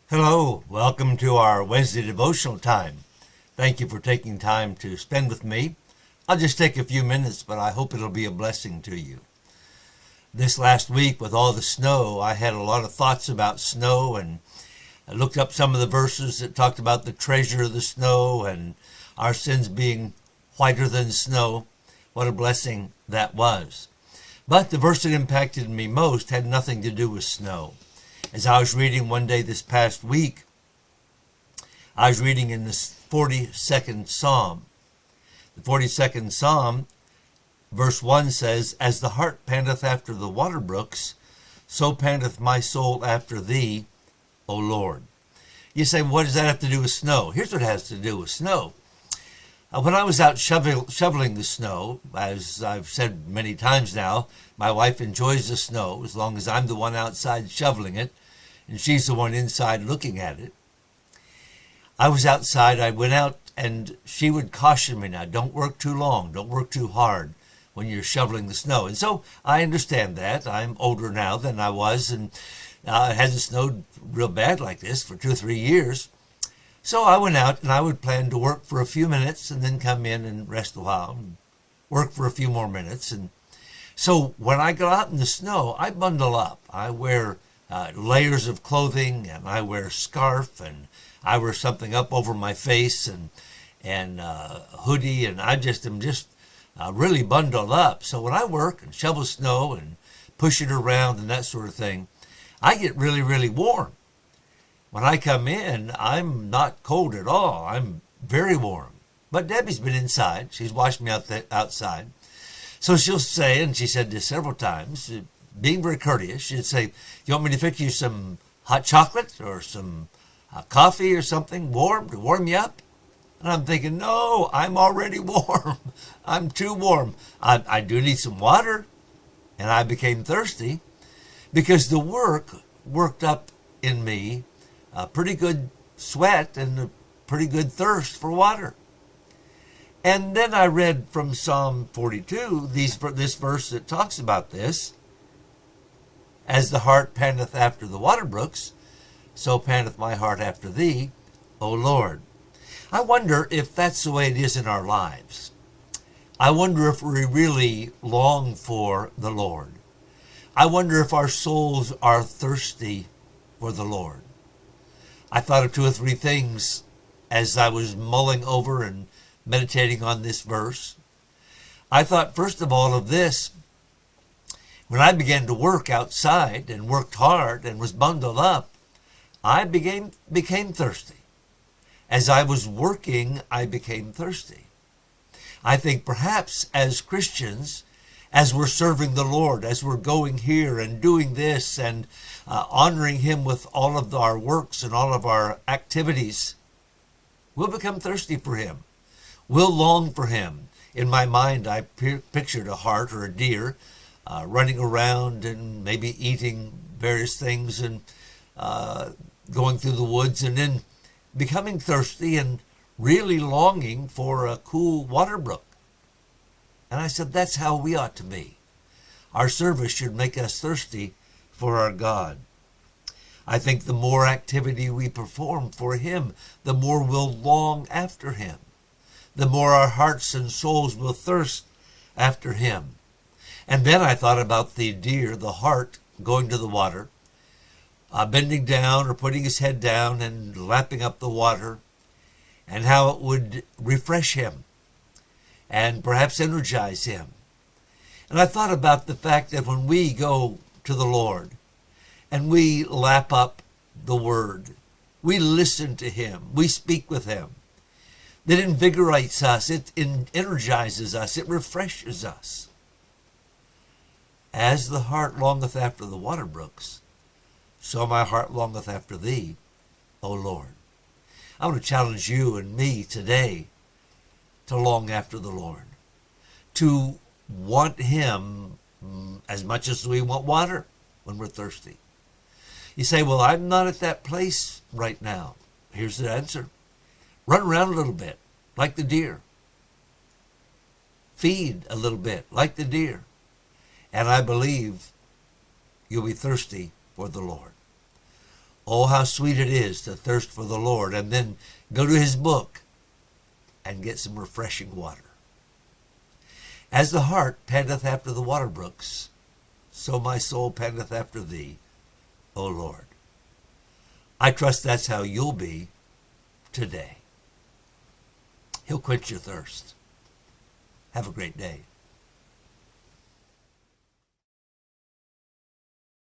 Hello, welcome to our Wednesday devotional time. Thank you for taking time to spend with me. I'll just take a few minutes, but I hope it'll be a blessing to you. This last week with all the snow, I had a lot of thoughts about snow, and I looked up some of the verses that talked about the treasure of the snow and our sins being whiter than snow. What a blessing that was. But the verse that impacted me most had nothing to do with snow. As I was reading one day this past week, I was reading in the 42nd Psalm. The 42nd Psalm, verse 1 says, "As the hart panteth after the water brooks, so panteth my soul after thee, O Lord." You say, what does that have to do with snow? Here's what it has to do with snow. When I was out shoveling the snow, as I've said many times now, my wife enjoys the snow as long as I'm the one outside shoveling it, and she's the one inside looking at it. I was outside, I went out, and she would caution me, now, don't work too long, don't work too hard when you're shoveling the snow. And so I understand that. I'm older now than I was, and it hasn't snowed real bad like this for 2 or 3 years. So I went out and I would plan to work for a few minutes and then come in and rest a while and work for a few more minutes. And so when I go out in the snow, I bundle up. I wear layers of clothing, and I wear a scarf, and I wear something up over my face and a hoodie, and I am just really bundled up. So when I work and shovel snow and push it around and that sort of thing, I get really, really warm. When I come in, I'm not cold at all. I'm very warm. But Debbie's been inside. She's watched me outside. So she'll say, and she said this several times, being very courteous, she'd say, "You want me to fix you some hot chocolate or some coffee or something warm to warm you up?" And I'm thinking, no, I'm already warm. I'm too warm. I do need some water. And I became thirsty because the work worked up in me a pretty good sweat and a pretty good thirst for water. And then I read from Psalm 42, this verse that talks about this. "As the hart panteth after the water brooks, so panteth my heart after thee, O Lord." I wonder if that's the way it is in our lives. I wonder if we really long for the Lord. I wonder if our souls are thirsty for the Lord. I thought of 2 or 3 things as I was mulling over and meditating on this verse. I thought, first of all, of this. When I began to work outside and worked hard and was bundled up, I became thirsty. As I was working, I became thirsty. I think perhaps as Christians, as we're serving the Lord, as we're going here and doing this and honoring Him with all of our works and all of our activities, we'll become thirsty for Him. We'll long for Him. In my mind, I pictured a hart or a deer running around and maybe eating various things and going through the woods and then becoming thirsty and really longing for a cool water brook. And I said, that's how we ought to be. Our service should make us thirsty for our God. I think the more activity we perform for Him, the more we'll long after Him. The more our hearts and souls will thirst after Him. And then I thought about the deer, the hart, going to the water, bending down or putting his head down and lapping up the water, and how it would refresh him and perhaps energize him. And I thought about the fact that when we go to the Lord and we lap up the Word, we listen to Him, we speak with Him, that invigorates us, it energizes us, it refreshes us. As the hart longeth after the water brooks, so my heart longeth after thee, O Lord. I want to challenge you and me today to long after the Lord, to want Him as much as we want water when we're thirsty. You say, well, I'm not at that place right now. Here's the answer. Run around a little bit, like the deer. Feed a little bit, like the deer. And I believe you'll be thirsty for the Lord. Oh, how sweet it is to thirst for the Lord and then go to his book and get some refreshing water. As the hart panteth after the water brooks, so my soul panteth after thee, O Lord. I trust that's how you'll be today. He'll quench your thirst. Have a great day.